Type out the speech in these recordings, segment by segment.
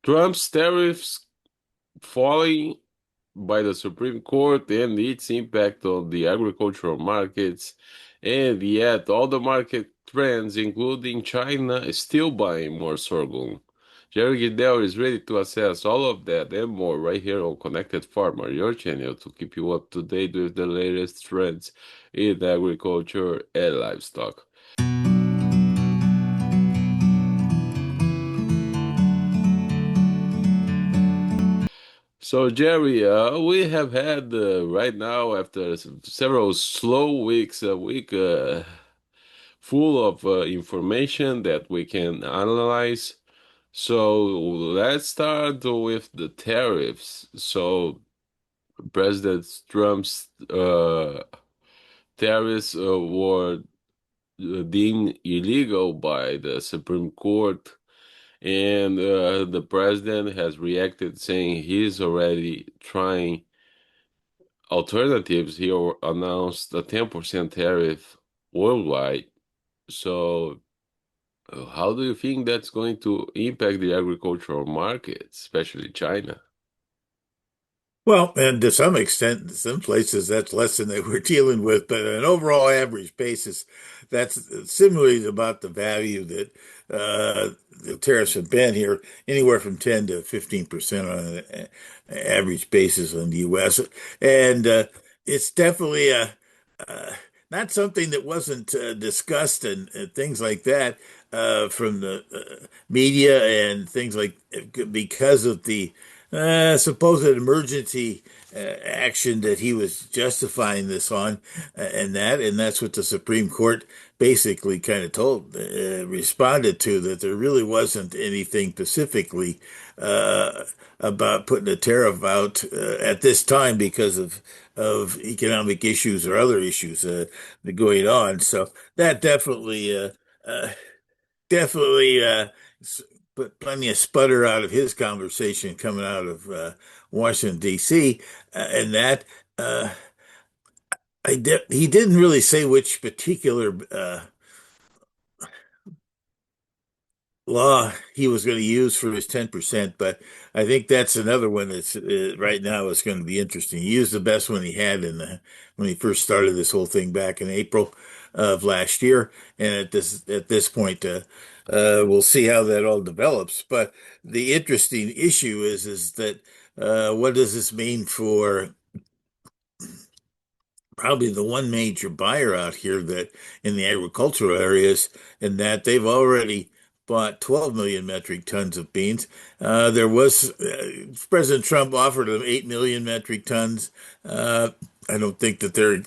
Trump's tariffs falling by the Supreme Court and its impact on the agricultural markets, and yet all the market trends, including China, is still buying more sorghum. Jerry Gidel is ready to assess all of that and more right here on Connected Farmer, your channel to keep you up to date with the latest trends in agriculture and livestock. So, Jerry, we have had right now, after several slow weeks, a week full of information that we can analyze. So, let's start with the tariffs. So, President Trump's tariffs were deemed illegal by the Supreme Court. And the president has reacted saying he's already trying alternatives. He announced a 10% tariff worldwide. So, how do you think that's going to impact the agricultural market, especially China? Well, and to some extent, in some places that's less than they were dealing with, but on an overall average basis, that's similarly about the value that the tariffs have been here, anywhere from 10 to 15% on an average basis in the U.S. And it's definitely uh, not something that wasn't discussed and things like that from the media and things like because of the supposed emergency action that he was justifying this on, and that's what the Supreme Court basically kind of responded to, that there really wasn't anything specifically about putting a tariff out at this time because of economic issues or other issues going on. So that uh, definitely put plenty of sputter out of his conversation coming out of Washington, D.C. And that uh, he didn't really say which particular law he was going to use for his 10%, but I think that's another one that's right now is going to be interesting. He used the best one he had when he first started this whole thing back in April of last year, and at this point, we'll see how that all develops. But the interesting issue is that what does this mean for probably the one major buyer out here that in the agricultural areas, in that they've already bought 12 million metric tons of beans. There was President Trump offered them 8 million metric tons. I don't think that they're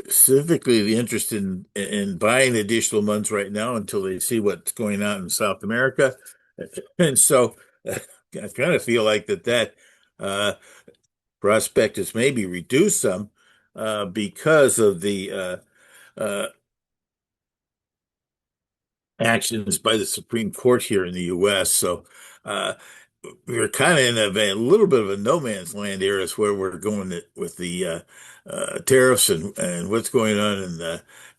specifically interested in buying additional months right now until they see what's going on in South America. And so I kind of feel like that uh, prospect has maybe reduced some because of the uh, actions by the Supreme Court here in the U.S. So uh, we're kind of in a little bit of a no man's land here is where we're going with the tariffs and what's going on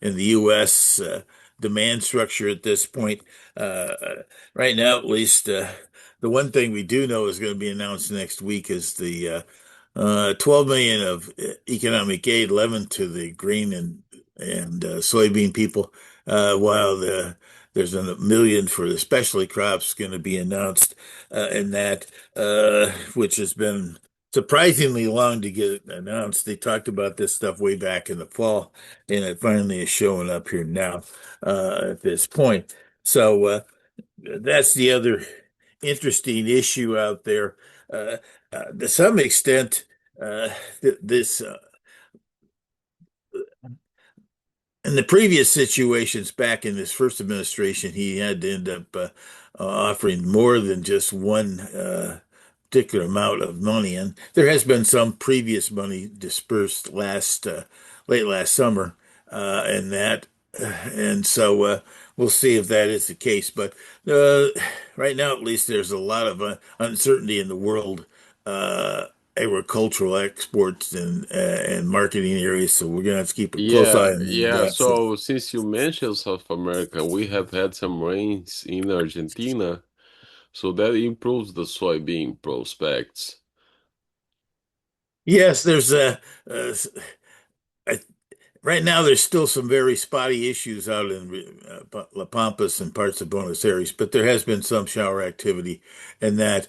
in the U.S. Demand structure at this point. Right now, at least, the one thing we do know is going to be announced next week is the 12 million of economic aid, 11 to the grain and soybean people, while there's a million for the specialty crops going to be announced, and that which has been surprisingly long to get announced. They talked about this stuff way back in the fall, and it finally is showing up here now at this point. So that's the other interesting issue out there. Uh, to some extent, this in the previous situations back in his first administration, he had to end up offering more than just one particular amount of money. And there has been some previous money dispersed late last summer, and that, and so we'll see if that is the case. But uh, right now, at least, there's a lot of uncertainty in the world. Agricultural exports and marketing areas, so we're gonna have to keep a close eye Yeah, on yeah. that. So So since you mentioned South America, we have had some rains in Argentina. So that improves the soybean prospects. Yes, there's a right now, there's still some very spotty issues out in La Pampas and parts of Buenos Aires, but there has been some shower activity, and that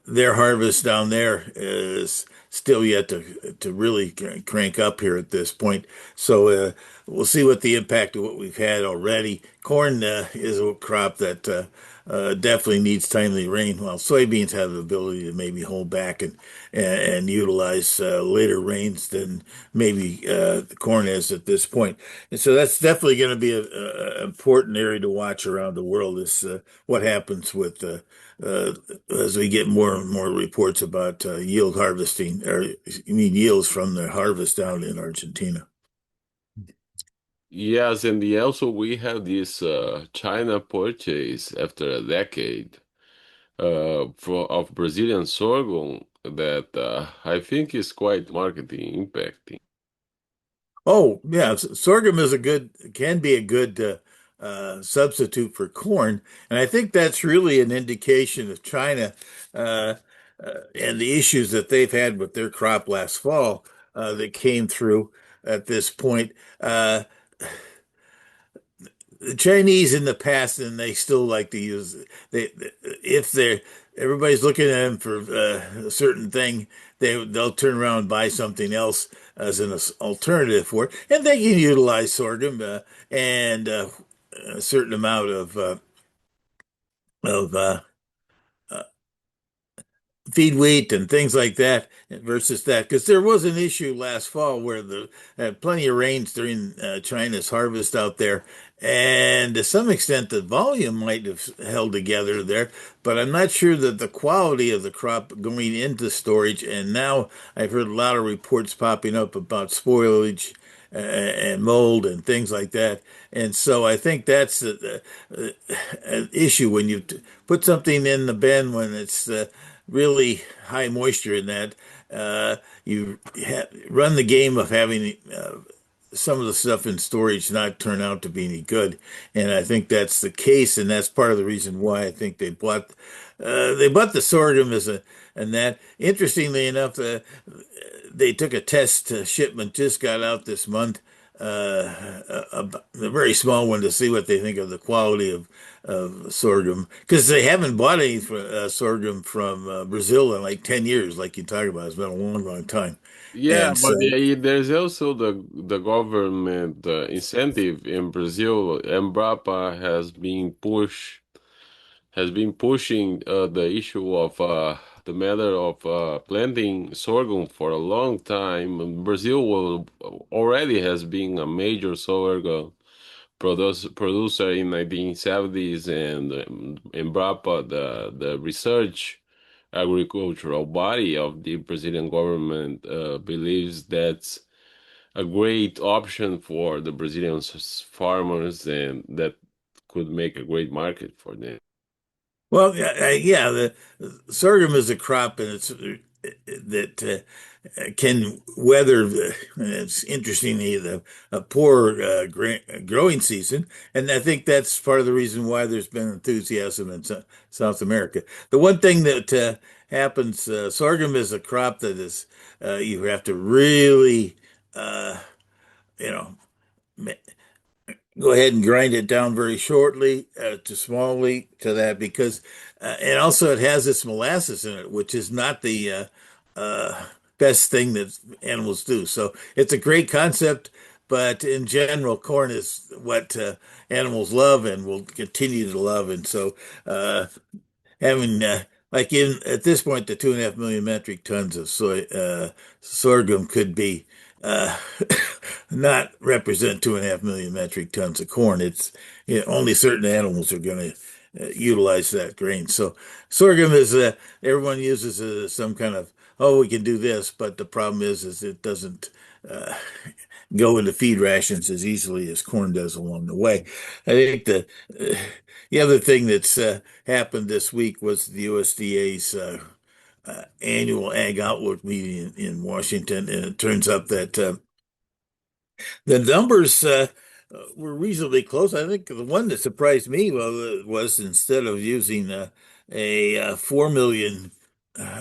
their harvest down there is still yet to really crank up here at this point. So we'll see what the impact of what we've had already. Corn is a crop that definitely needs timely rain, while soybeans have the ability to maybe hold back and utilize later rains than maybe the corn is at this point. And so that's definitely going to be a important area to watch around the world is what happens with uh, as we get more and more reports about yield harvesting, or you mean yields from the harvest down in Argentina. Yes, and also we have this China purchase after a decade of Brazilian sorghum that I think is quite marketing impacting. Oh, yeah, sorghum is a good can be a good substitute for corn, and I think that's really an indication of China and the issues that they've had with their crop last fall that came through at this point. Uh, the Chinese in the past, and they still like to use they if they're everybody's looking at them for a certain thing, they'll turn around and buy something else as an alternative for it, and they can utilize sorghum and a certain amount of feed wheat and things like that versus that because there was an issue last fall where the had plenty of rains during China's harvest out there, and to some extent the volume might have held together there, but I'm not sure that the quality of the crop going into storage. And now I've heard a lot of reports popping up about spoilage and mold and things like that. And so I think that's an issue when you put something in the bin when it's really high moisture in that. You run the game of having some of the stuff in storage not turn out to be any good, and I think that's the case, and that's part of the reason why I think they bought the sorghum as a and that. Interestingly enough, they took a test shipment just got out this month, a very small one to see what they think of the quality of sorghum because they haven't bought any sorghum from Brazil in like 10 years, like you talk about. It's been a long, long time. Yeah, And but so, there's also the government incentive in Brazil. Embrapa has been pushing the issue of the matter of planting sorghum for a long time. And Brazil already has been a major sorghum producer in 1970s, and Embrapa, the research agricultural body of the Brazilian government, believes that's a great option for the Brazilian farmers, and that could make a great market for them. well, yeah, the sorghum is a crop, and that can weather it's interestingly the a poor growing season, and I think that's part of the reason why there's been enthusiasm in South America. The one thing that happens, sorghum is a crop that is you have to really uh, you know go ahead and grind it down very shortly to smallly to that because and also it has this molasses in it, which is not the best thing that animals do. So it's a great concept, but in general, corn is what animals love and will continue to love. And so having like in at this point, the 2.5 million metric tons of sorghum could be uh, not represent 2.5 million metric tons of corn. It's only certain animals are going to utilize that grain. So sorghum is everyone uses it as some kind of oh we can do this, but the problem is it doesn't uh, go into feed rations as easily as corn does along the way. I think uh, the other thing that's happened this week was the USDA's annual Ag Outlook meeting in Washington, and it turns up that the numbers. were reasonably close. I think the one that surprised me was instead of using a 4 million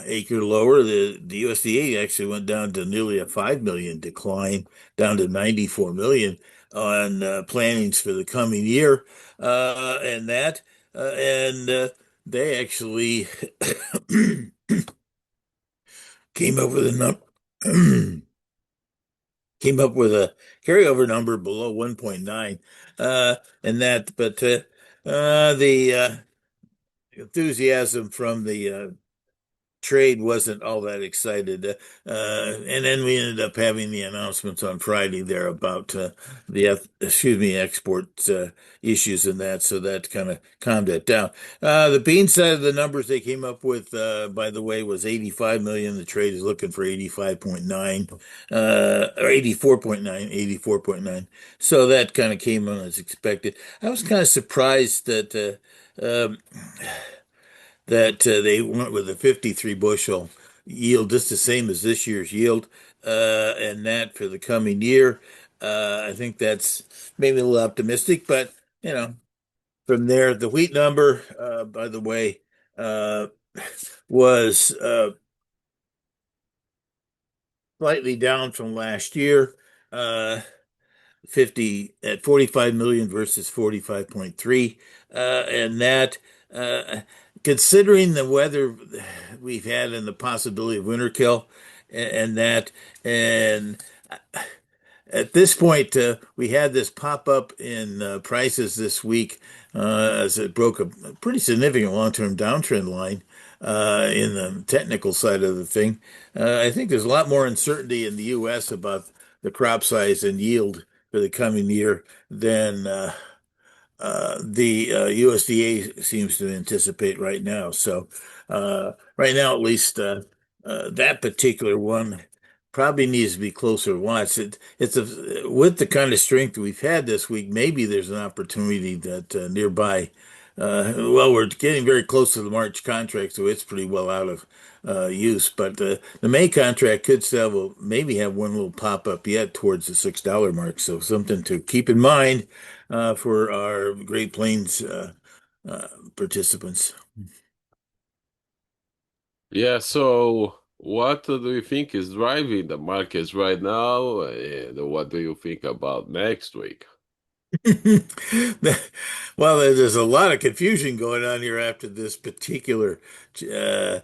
acre lower, the USDA actually went down to nearly a 5 million decline, down to 94 million on plantings for the coming year, and that, and they actually came up with a number. Came up with a carryover number below 1.9, and that, but the enthusiasm from the trade wasn't all that excited. And then we ended up having the announcements on Friday there about excuse me, export issues and that. So that kind of calmed it down. The bean side of the numbers they came up with, by the way, was 85 million. The trade is looking for 85.9, or 84.9, 84.9. So that kind of came on as expected. I was kind of surprised that they went with a 53 bushel yield, just the same as this year's yield, and that for the coming year. I think that's maybe a little optimistic, but you know, from there, the wheat number, by the way, uh, was slightly down from last year. Uh, 50 at 45 million versus 45.3, and that uh, considering the weather we've had and the possibility of winter kill and that, and at this point, we had this pop up in prices this week as it broke a pretty significant long-term downtrend line in the technical side of the thing. I think there's a lot more uncertainty in the U.S. about the crop size and yield for the coming year than the USDA seems to anticipate right now. So, right now, at least, that particular one probably needs to be closer watched. With the kind of strength we've had this week, maybe there's an opportunity that nearby. Well, we're getting very close to the March contract, so it's pretty well out of use. But the May contract could still maybe have one little pop up yet towards the $6 mark. So something to keep in mind for our Great Plains uh, participants. Yeah, so what do you think is driving the markets right now, and what do you think about next week? Well, there's a lot of confusion going on here after this particular uh,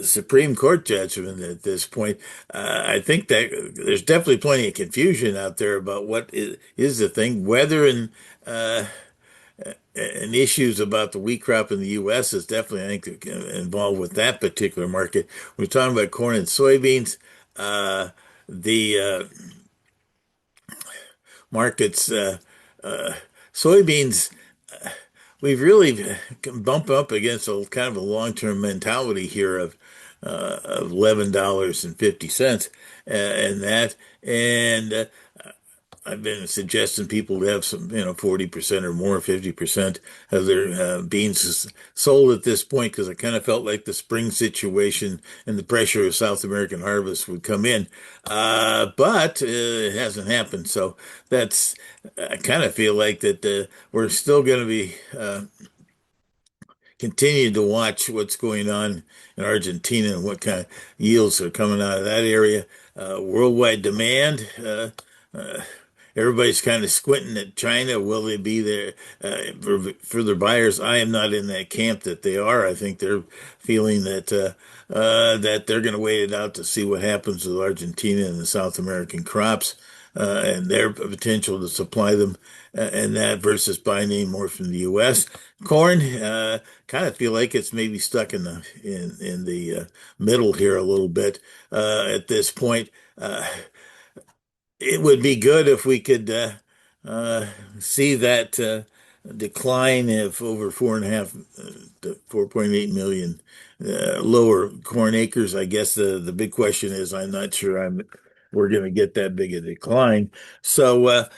Supreme Court judgment at this point. I think that there's definitely plenty of confusion out there about what is the thing, whether uh, and issues about the wheat crop in the U.S. is definitely, I think, involved with that particular market. We're talking about corn and soybeans. The markets, uh, soybeans, we've really bumped up against a kind of a long-term mentality here of $11.50 and that. And I've been suggesting people to have some, 40% or more, 50% of their beans sold at this point because I kind of felt like the spring situation and the pressure of South American harvest would come in. But it hasn't happened. So I kind of feel like that we're still going to be continue to watch what's going on in Argentina and what kind of yields are coming out of that area. Worldwide demand. Uh, Everybody's kind of squinting at China. Will they be there for their buyers? I am not in that camp that they are. I think they're feeling that they're going to wait it out to see what happens with Argentina and the South American crops and their potential to supply them, and that versus buying any more from the U.S. Corn, kind of feel like it's maybe stuck in the middle here a little bit at this point. It would be good if we could uh, see that decline of over 4.5 to 4.8 million lower corn acres. I guess the big question is, I'm not sure we're going to get that big a decline. So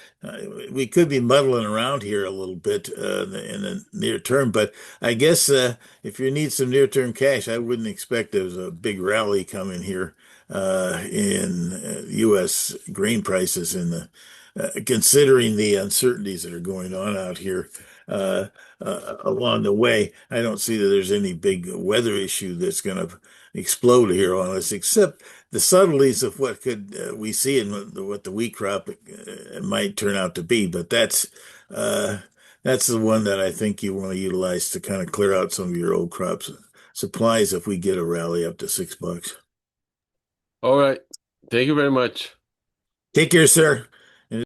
we could be muddling around here a little bit in the near term. But I guess if you need some near-term cash, I wouldn't expect there's a big rally coming here in U.S. grain prices in the considering the uncertainties that are going on out here uh, along the way, I don't see that there's any big weather issue that's going to explode here on us, except the subtleties of what could we see and what the wheat crop might turn out to be. But uh, that's the one that I think you want to utilize to kind of clear out some of your old crops supplies if we get a rally up to $6. All right. Thank you very much. Take care, sir.